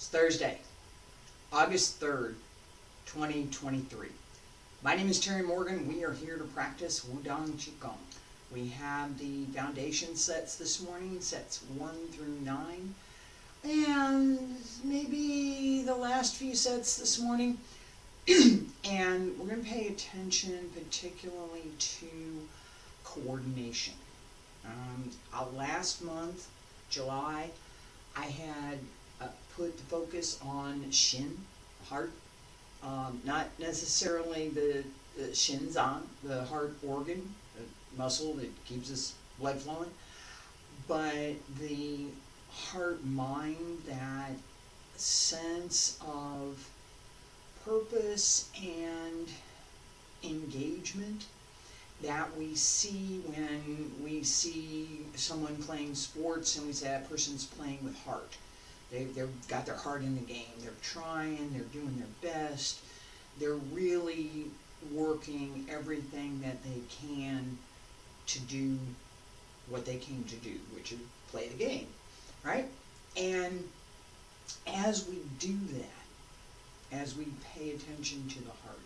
It's Thursday, August 3rd, 2023. My name is Terry Morgan. We are here to practice Wudang Qigong. We have the foundation sets this morning, sets 1 through 9, and maybe the last few sets this morning. And we're going to pay attention particularly to coordination. Last month, July, I had put the focus on shin, heart, not necessarily the shinzan, the heart organ, the muscle that keeps us blood flowing, but the heart-mind, that sense of purpose and engagement that we see when we see someone playing sports and we say that person's playing with heart. They've got their heart in the game. They're trying, they're doing their best. They're really working everything that they can to do what they came to do, which is play the game, right? And as we do that, as we pay attention to the heart,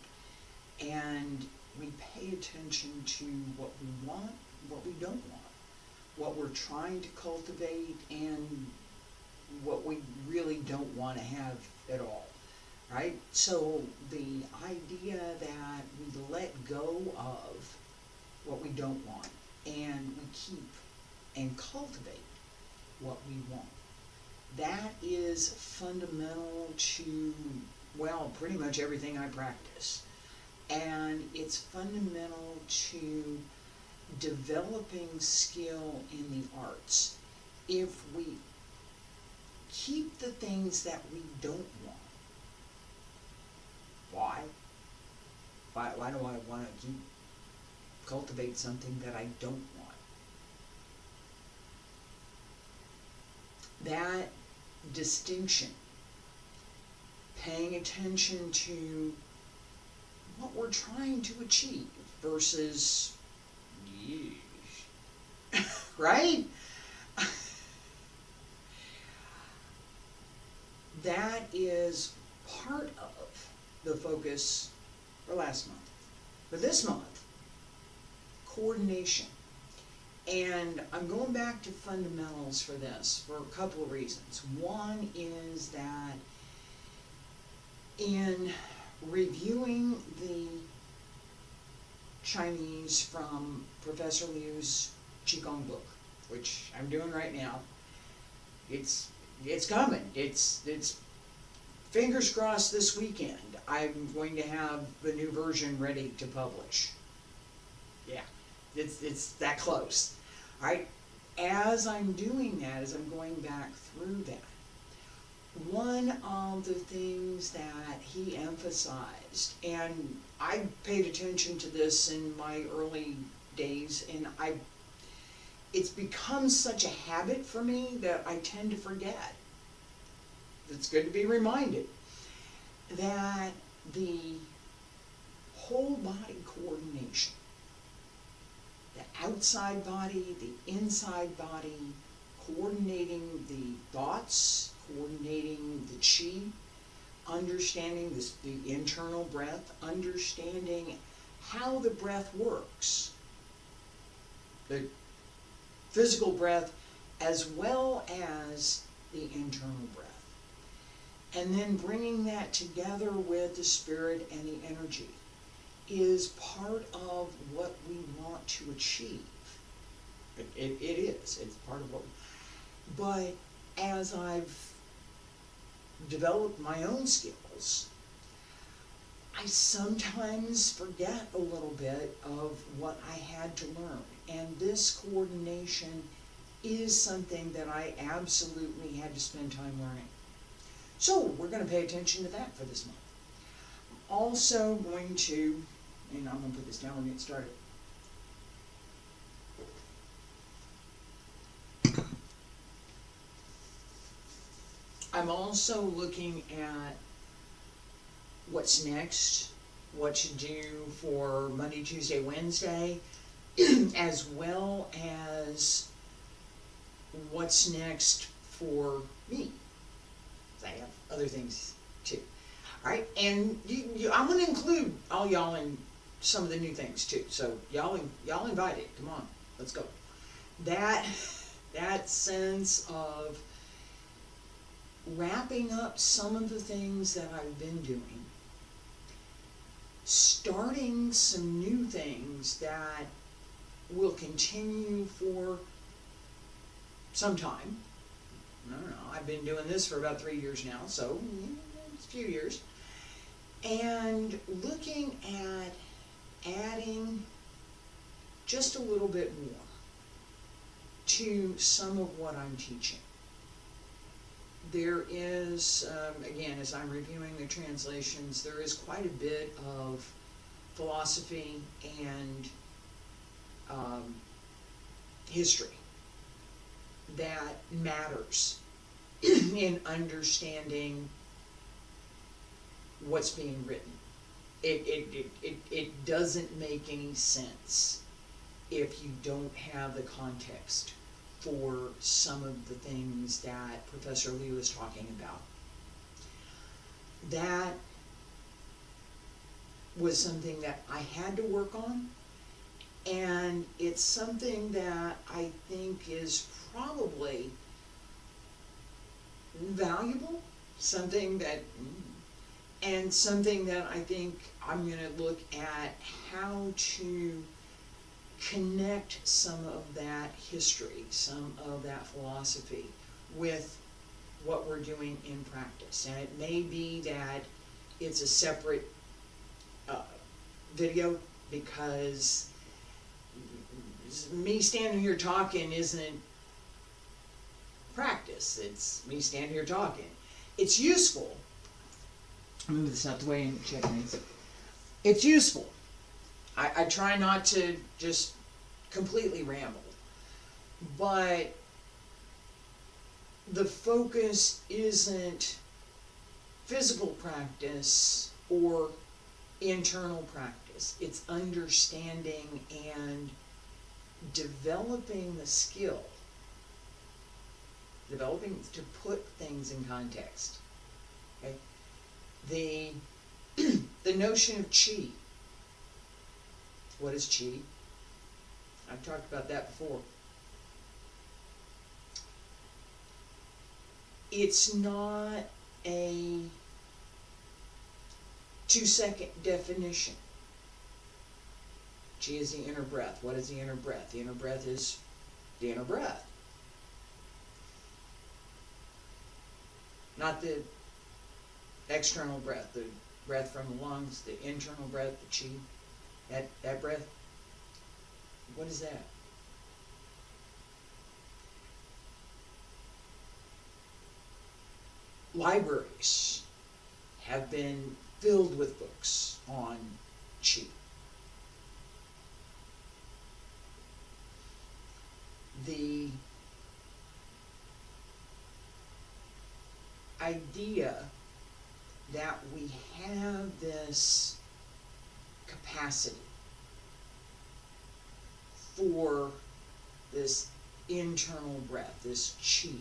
and we pay attention to what we want, what we don't want, what we're trying to cultivate, and what we really don't want to have at all, right? So the idea that we let go of what we don't want and we keep and cultivate what we want, that is fundamental to, well, pretty much everything I practice. And it's fundamental to developing skill in the arts. If we keep the things that we don't want, why do I want to cultivate something that I don't want? That distinction, paying attention to what we're trying to achieve versus, right? That is part of the focus for last month. For this month, coordination. And I'm going back to fundamentals for this for a couple of reasons. One is that in reviewing the Chinese from Professor Liu's Qigong book, which I'm doing right now, it's coming. It's fingers crossed this weekend. I'm going to have the new version ready to publish. Yeah, it's that close. All right. As I'm doing that, as I'm going back through that, one of the things that he emphasized, and I paid attention to this in my early days, and it's become such a habit for me that I tend to forget. It's good to be reminded that the whole body coordination, the outside body, the inside body, coordinating the thoughts, coordinating the chi, understanding the internal breath, understanding how the breath works, the physical breath as well as the internal breath. And then bringing that together with the spirit and the energy is part of what we want to achieve. It is. It's part of what. But as I've developed my own skills, I sometimes forget a little bit of what I had to learn. And this coordination is something that I absolutely had to spend time learning. So we're going to pay attention to that for this month. I'm also going to, and I'm going to put this down and get started. I'm also looking at what's next, what to do for Monday, Tuesday, Wednesday, as well as what's next for me. I have other things too. All right, and I'm going to include all y'all in some of the new things too. So y'all invited. Come on, let's go. That sense of wrapping up some of the things that I've been doing, starting some new things that will continue for some time. I don't know, I've been doing this for about 3 years now, so it's a few years. And looking at adding just a little bit more to some of what I'm teaching. There is, again, as I'm reviewing the translations, there is quite a bit of philosophy and history that matters in understanding what's being written. It doesn't make any sense if you don't have the context for some of the things that Professor Liu is talking about. That was something that I had to work on, and it's something that I think is probably valuable, something that I think I'm going to look at how to connect some of that history, some of that philosophy with what we're doing in practice. And it may be that it's a separate video, because me standing here talking isn't practice. It's me standing here talking. It's useful. Move this out the way and check these. It's useful. I try not to just completely ramble, but the focus isn't physical practice or internal practice. It's understanding and developing the skill, developing to put things in context. Okay? The notion of qi. What is qi? I've talked about that before. It's not a 2-second definition. Qi is the inner breath. What is the inner breath? The inner breath is the inner breath. Not the external breath, the breath from the lungs, the internal breath, the qi. That breath, what is that? Libraries have been filled with books on qi. The idea that we have this capacity for this internal breath, this qi,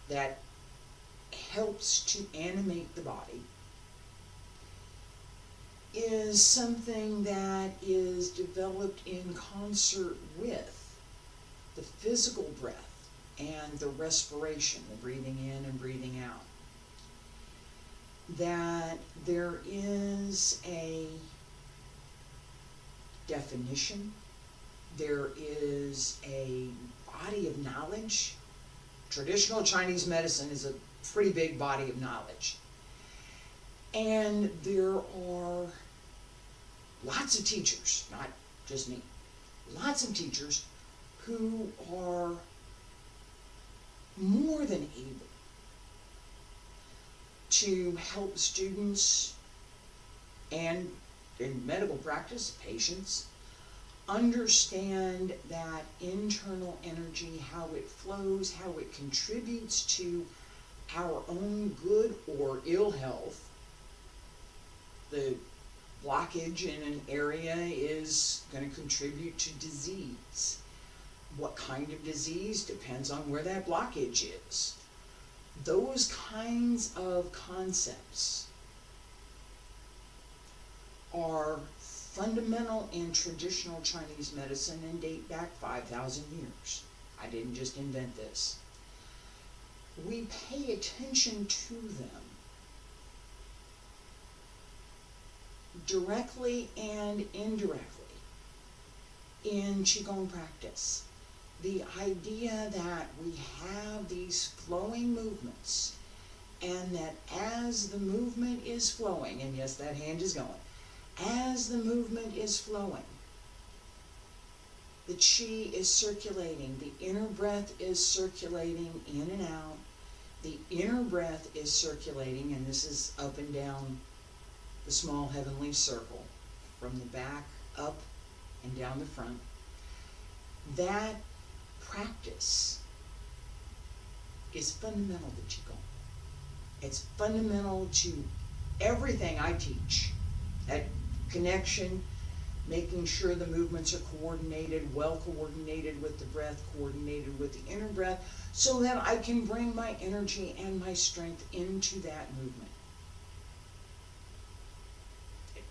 that helps to animate the body, is something that is developed in concert with the physical breath and the respiration, the breathing in and breathing out. That there is a definition, there is a body of knowledge. Traditional Chinese medicine is a pretty big body of knowledge. And there are lots of teachers, not just me, lots of teachers who are more than able to help students and, in medical practice, patients, understand that internal energy, how it flows, how it contributes to our own good or ill health. The blockage in an area is going to contribute to disease. What kind of disease depends on where that blockage is. Those kinds of concepts are fundamental in traditional Chinese medicine and date back 5,000 years. I didn't just invent this. We pay attention to them directly and indirectly in Qigong practice. The idea that we have these flowing movements, and that as the movement is flowing, and yes, that hand is going, as the movement is flowing, the qi is circulating, the inner breath is circulating in and out, the inner breath is circulating, and this is up and down the small heavenly circle, from the back up and down the front. That practice is fundamental to Qigong. It's fundamental to everything I teach. That connection, making sure the movements are coordinated, well coordinated with the breath, coordinated with the inner breath, so that I can bring my energy and my strength into that movement.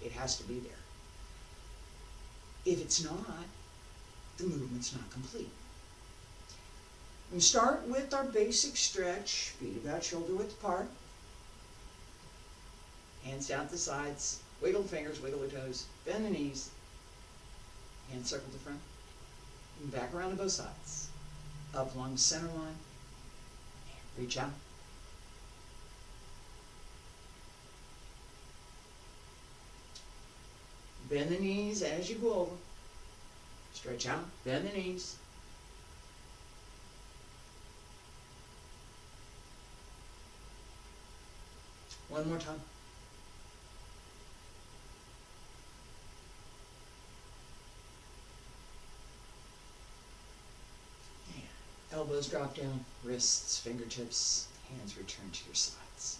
It has to be there. If it's not, the movement's not complete. We start with our basic stretch, feet about shoulder width apart, hands down at the sides, wiggle the fingers, wiggle the toes, bend the knees, hands circle the front, and back around to both sides, up along the center line, and reach out. Bend the knees as you go over, stretch out, bend the knees. One more time. And elbows drop down, wrists, fingertips, hands return to your sides.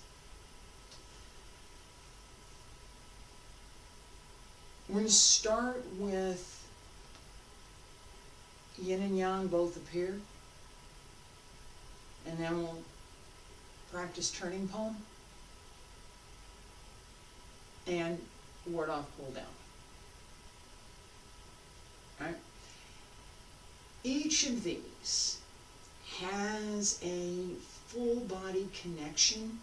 We're going to start with yin and yang both appear, and then we'll practice turning palm and ward off, pull down. All right. Each of these has a full body connection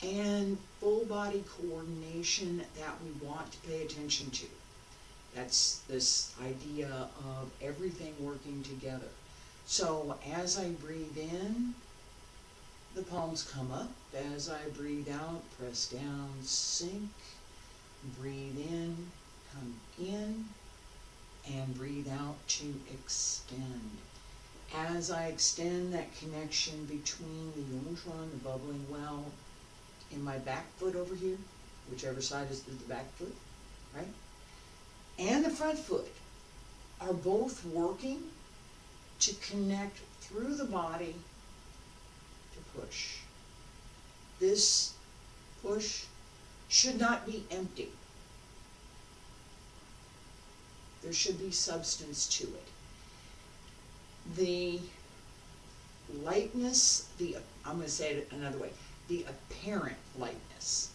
and full body coordination that we want to pay attention to. That's this idea of everything working together. So as I breathe in, the palms come up. As I breathe out, press down, sink. Breathe in, come in, and breathe out to extend. As I extend, that connection between the Yongchuan, the bubbling well, in my back foot over here, whichever side is the back foot, right? And the front foot are both working to connect through the body to push. This push should not be empty. There should be substance to it. The lightness, I'm going to say it another way, the apparent lightness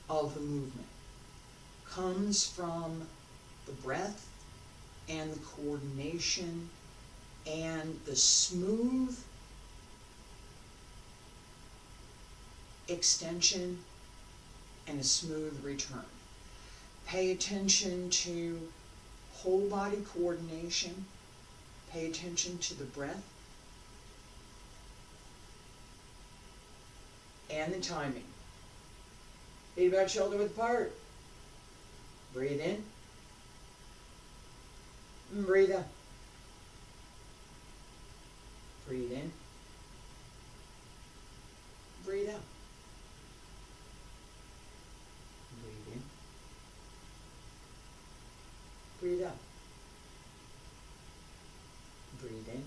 of the movement comes from the breath and the coordination and the smooth extension and a smooth return. Pay attention to whole body coordination. Pay attention to the breath and the timing. Feet about shoulder width apart. Breathe in. And breathe out. Breathe in. Breathe out. Breathe in. Breathe out. Breathe in.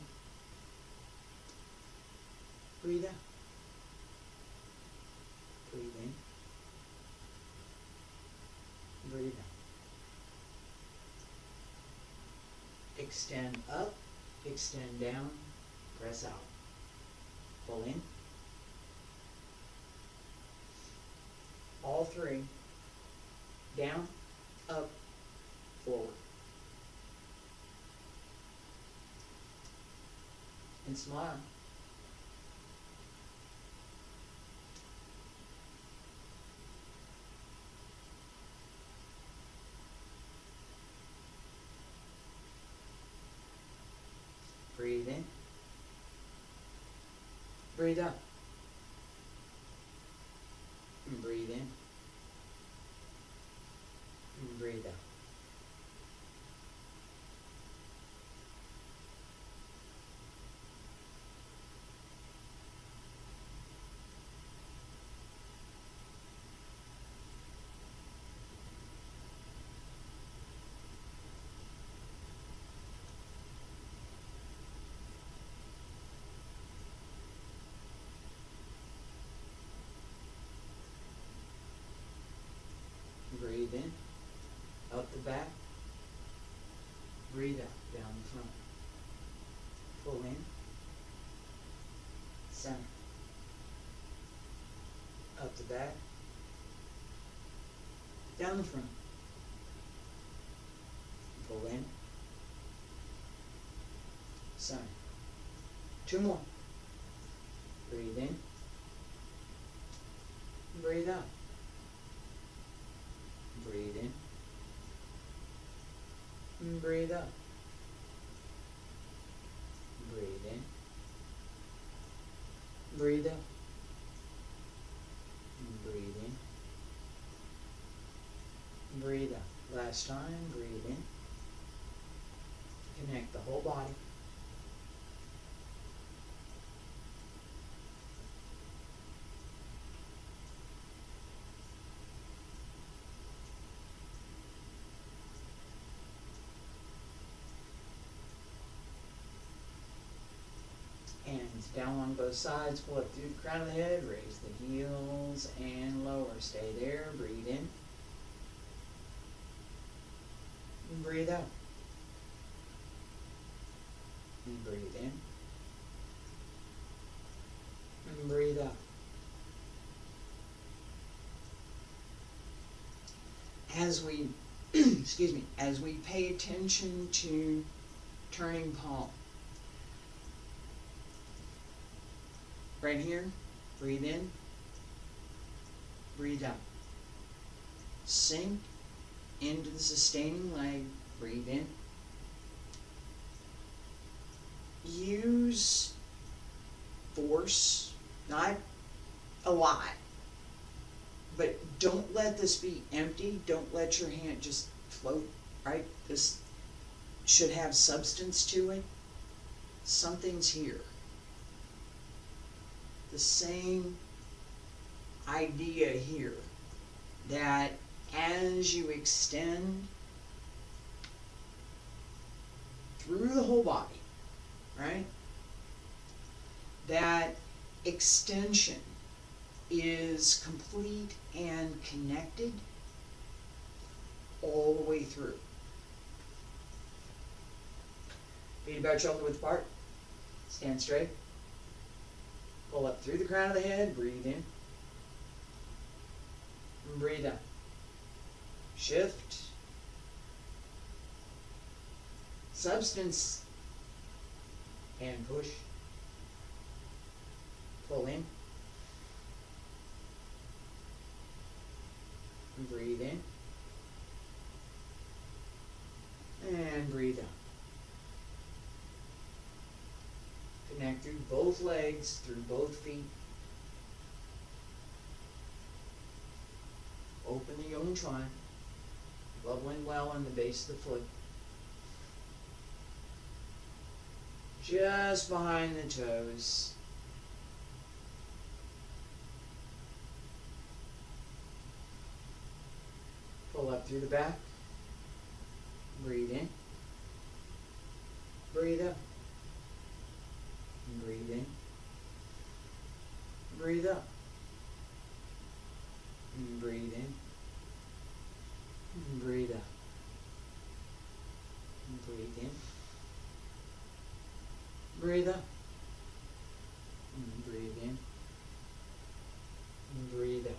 Breathe out. Breathe in. Breathe out. Extend up, extend down, press out. Pull in, All three. Down, up, forward. And smile. Breathe in. Breathe out. And breathe in. And breathe out. Breathe in, up the back. Breathe out, down the front. Pull in, center. Up the back, down the front. Pull in, center. Two more. Breathe in, breathe out. Breathe in. And breathe out. Breathe in. Breathe out. And breathe in. Breathe out. Last time, breathe in. Connect the whole body. Hands down on both sides, pull up through the crown of the head, raise the heels and lower. Stay there, breathe in. And breathe out. And breathe in. And breathe out. As we, excuse me, as we pay attention to turning palm, right here, breathe in, breathe out. Sink into the sustaining leg, breathe in. Use force, not a lot, but don't let this be empty. Don't let your hand just float, right? This should have substance to it. Something's here. The same idea here, that as you extend through the whole body, right, that extension is complete and connected all the way through. Feet about shoulder width apart. Stand straight. Pull up through the crown of the head. Breathe in. And breathe out. Shift. Substance. And push. Pull in. And breathe in. And breathe out. Connect through both legs, through both feet. Open the yoga trine, bubbling well on the base of the foot. Just behind the toes. Pull up through the back. Breathe in. Breathe out. Breathe in. Breathe out. And breathe in. And breathe out. And breathe in. Breathe out. And breathe in. And breathe out.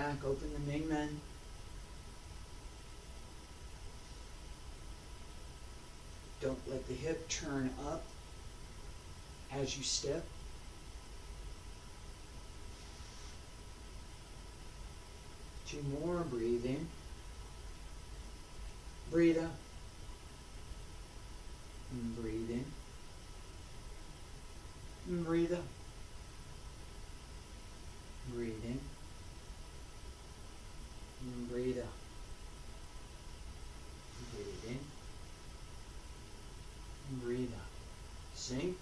back, open the Mingmen. Don't let the hip turn up as you step. Two more, breathe in. Breathe out. And breathe in. And breathe out. Breathe in. And breathe out. Breathe in. And breathe out. Sink.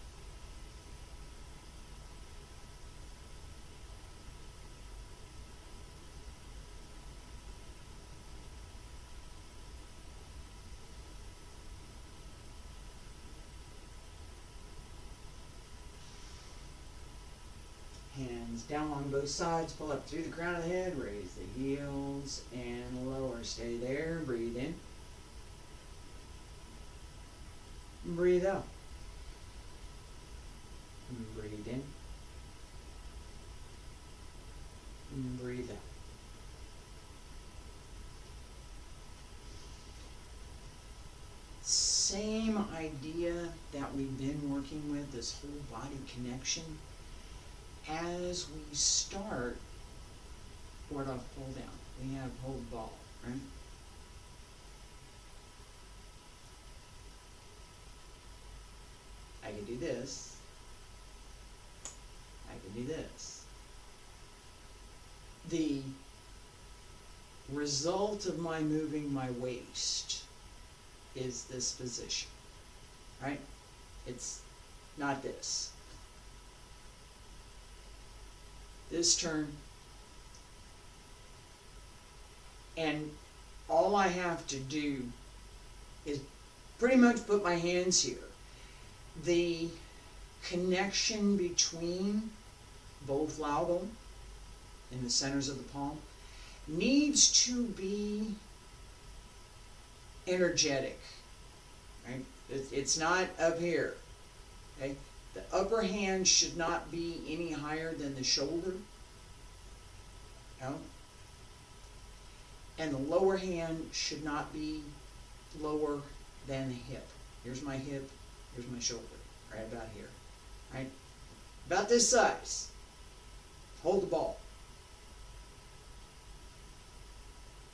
Hands down on both sides, pull up through the crown of the head, raise the heels and lower. Stay there, breathe in. Breathe out. And breathe in. And breathe out. Same idea that we've been working with, this whole body connection. As we start, what I'll pull down. We have hold ball, right? I can do this. I can do this. The result of my moving my waist is this position, right? It's not this. This turn, and all I have to do is pretty much put my hands here. The connection between both laudum in the centers of the palm needs to be energetic, right? It's not up here, okay? The upper hand should not be any higher than the shoulder, no? And the lower hand should not be lower than the hip. Here's my hip, here's my shoulder, right about here, right? About this size. Hold the ball.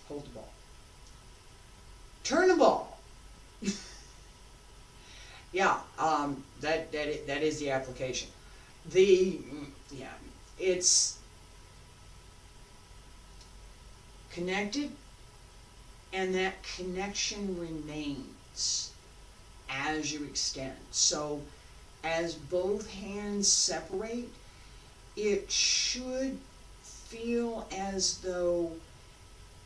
Hold the ball. Turn the ball. Yeah, that is the application. It's connected, and that connection remains as you extend. So as both hands separate, it should feel as though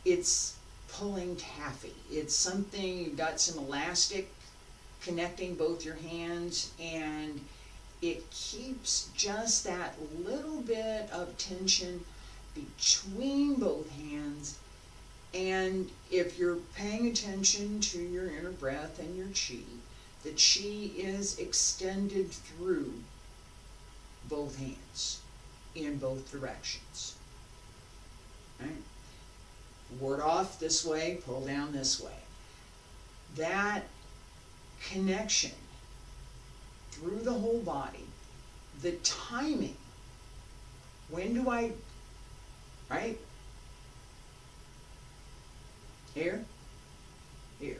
it's pulling taffy. It's something, you've got some elastic connecting both your hands, and it keeps just that little bit of tension between both hands. And if you're paying attention to your inner breath and your chi, the chi is extended through both hands in both directions. Right? Ward off this way, pull down this way. That connection through the whole body, the timing, when do I, right? Here, here.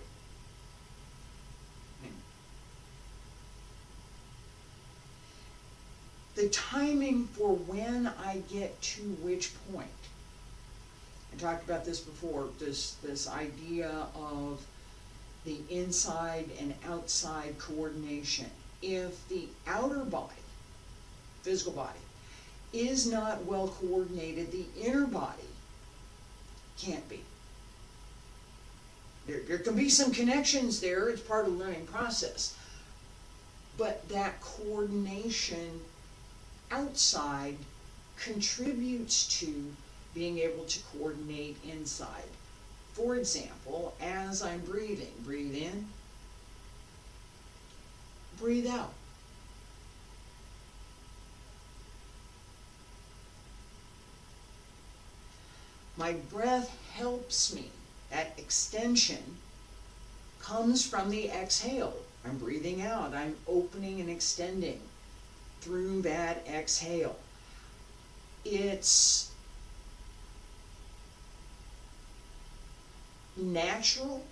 The timing for when I get to which point. I talked about this before, this idea of the inside and outside coordination. If the outer body, physical body, is not well coordinated, the inner body can't be. There can be some connections there, it's part of the learning process. But that coordination outside contributes to being able to coordinate inside. For example, as I'm breathing, breathe in, breathe out. My breath helps me. That extension comes from the exhale. I'm breathing out. I'm opening and extending through that exhale. It's natural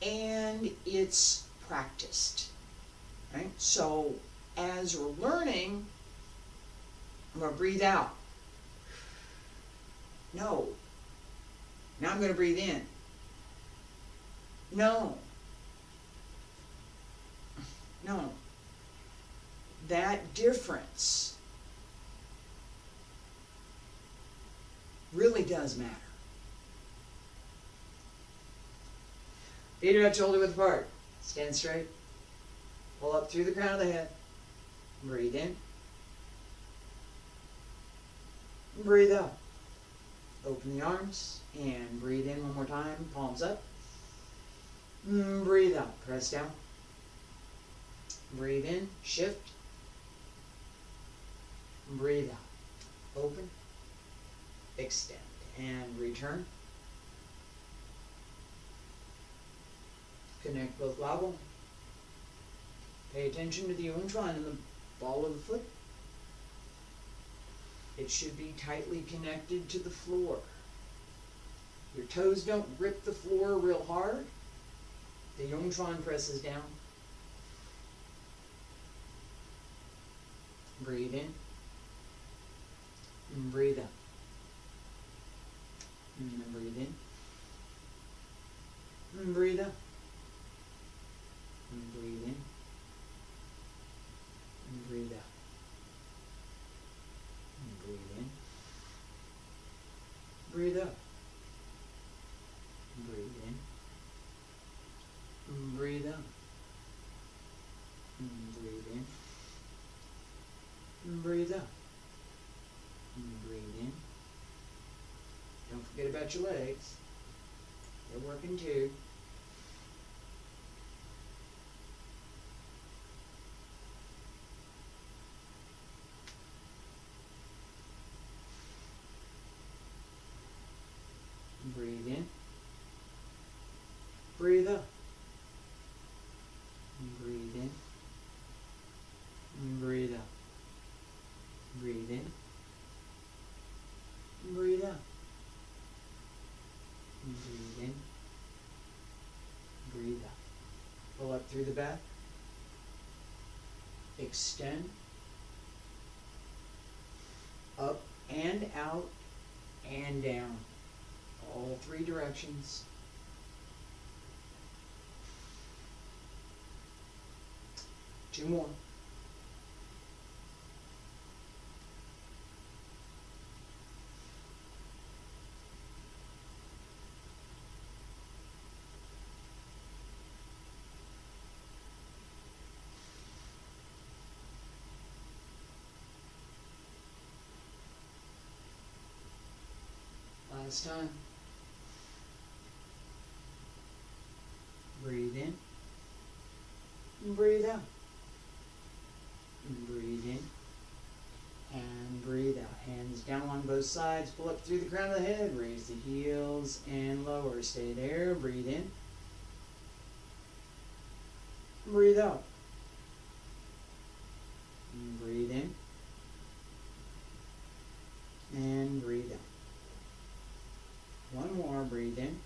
and it's practiced, right? So as we're learning, I'm going to breathe out. No. Now I'm going to breathe in. No. No. That difference really does matter. Feet are shoulder width apart. Stand straight. Pull up through the crown of the head. Breathe in. Breathe out. Open the arms and breathe in one more time. Palms up. Breathe out. Press down. Breathe in. Shift. Breathe out. Open. Extend. And return. Connect both wobble. Pay attention to the Yungchuan in the ball of the foot. It should be tightly connected to the floor. Your toes don't grip the floor real hard. The Yungchuan presses down. Breathe in. And breathe out. And then breathe in. And breathe out. And breathe in. And breathe out. And breathe in. Breathe out. And breathe in. And breathe out. And breathe in. And breathe out. And breathe in. Don't forget about your legs. They're working too. Breathe in. Breathe out. And breathe in. And breathe out. Breathe in. And breathe out. And breathe in. Breathe out. Pull up through the back. Extend. Up and out and down. All three directions. Two more. Last time. Breathe in. And breathe out. And breathe in. And breathe out. Hands down on both sides. Pull up through the crown of the head. Raise the heels and lower. Stay there. Breathe in. Breathe out. And breathe in. And breathe out. One more. Breathe in.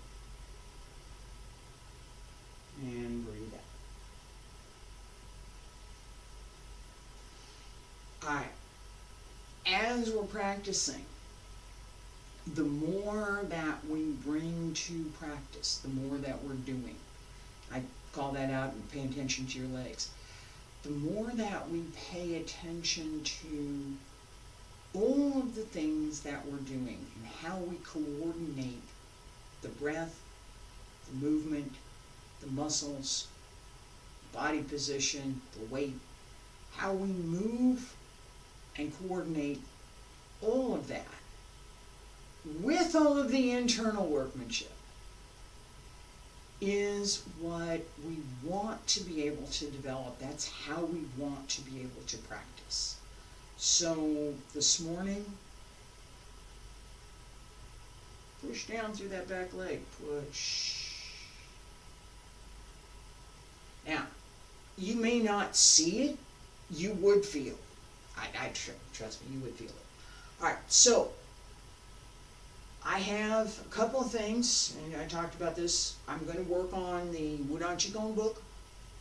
And breathe out. Alright. As we're practicing, the more that we bring to practice, the more that we're doing. I call that out and pay attention to your legs. The more that we pay attention to all of the things that we're doing and how we coordinate the breath, the movement, the muscles, body position, the weight, how we move and coordinate all of that with all of the internal workmanship is what we want to be able to develop. That's how we want to be able to practice. So this morning, Push down through that back leg. Push. Now, you may not see it. You would feel it. Trust me, you would feel it. Alright, so I have a couple of things, and I talked about this. I'm going to work on the Wudang Qigong book.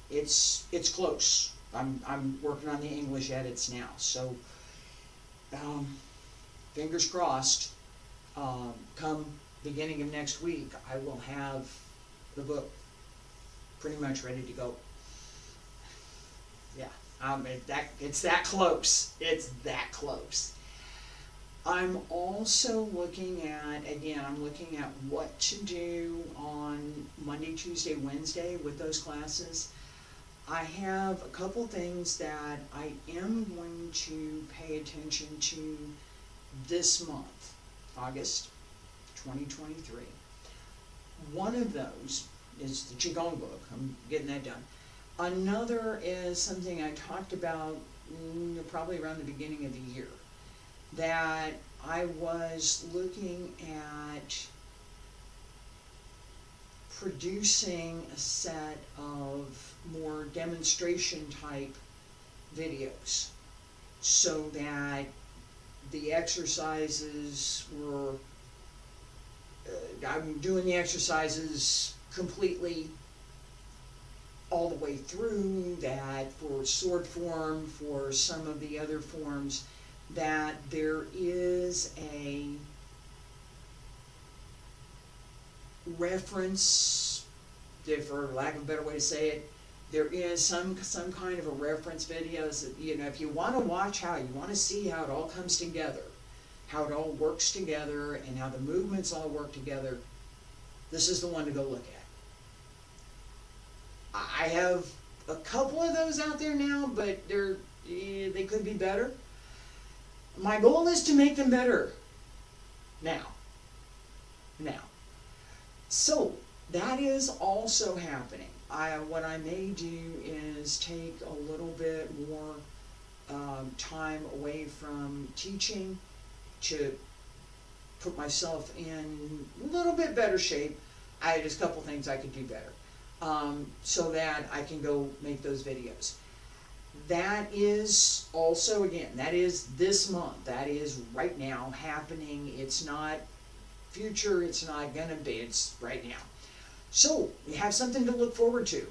It's close. I'm working on the English edits now, so fingers crossed. Come beginning of next week, I will have the book pretty much ready to go. Yeah, it's that close. It's that close. I'm also looking at, again, what to do on Monday, Tuesday, Wednesday with those classes. I have a couple things that I am going to pay attention to this month, August 2023. One of those is the Qigong book. I'm getting that done. Another is something I talked about probably around the beginning of the year, that I was looking at producing a set of more demonstration type videos so that the exercises were, I'm doing the exercises completely all the way through, that for sword form, for some of the other forms, that there is a reference, for lack of a better way to say it, there is some kind of a reference videos that, you know, if you want to watch how, you want to see how it all comes together, how it all works together, and how the movements all work together, this is the one to go look at. I have a couple of those out there now, but they could be better. My goal is to make them better now. So that is also happening. What I may do is take a little bit more time away from teaching to put myself in a little bit better shape. Just a couple things I could do better, so that I can go make those videos. That is also, again, that is this month. That is right now happening. It's not future. It's not gonna be. It's right now. So we have something to look forward to.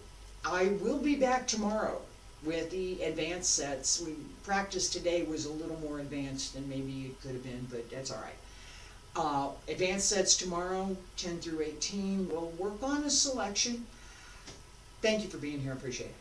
I will be back tomorrow with the advanced sets. We practiced today was a little more advanced than maybe it could have been, but that's all right. Advanced sets tomorrow, 10 through 18. We'll work on a selection. Thank you for being here. I appreciate it.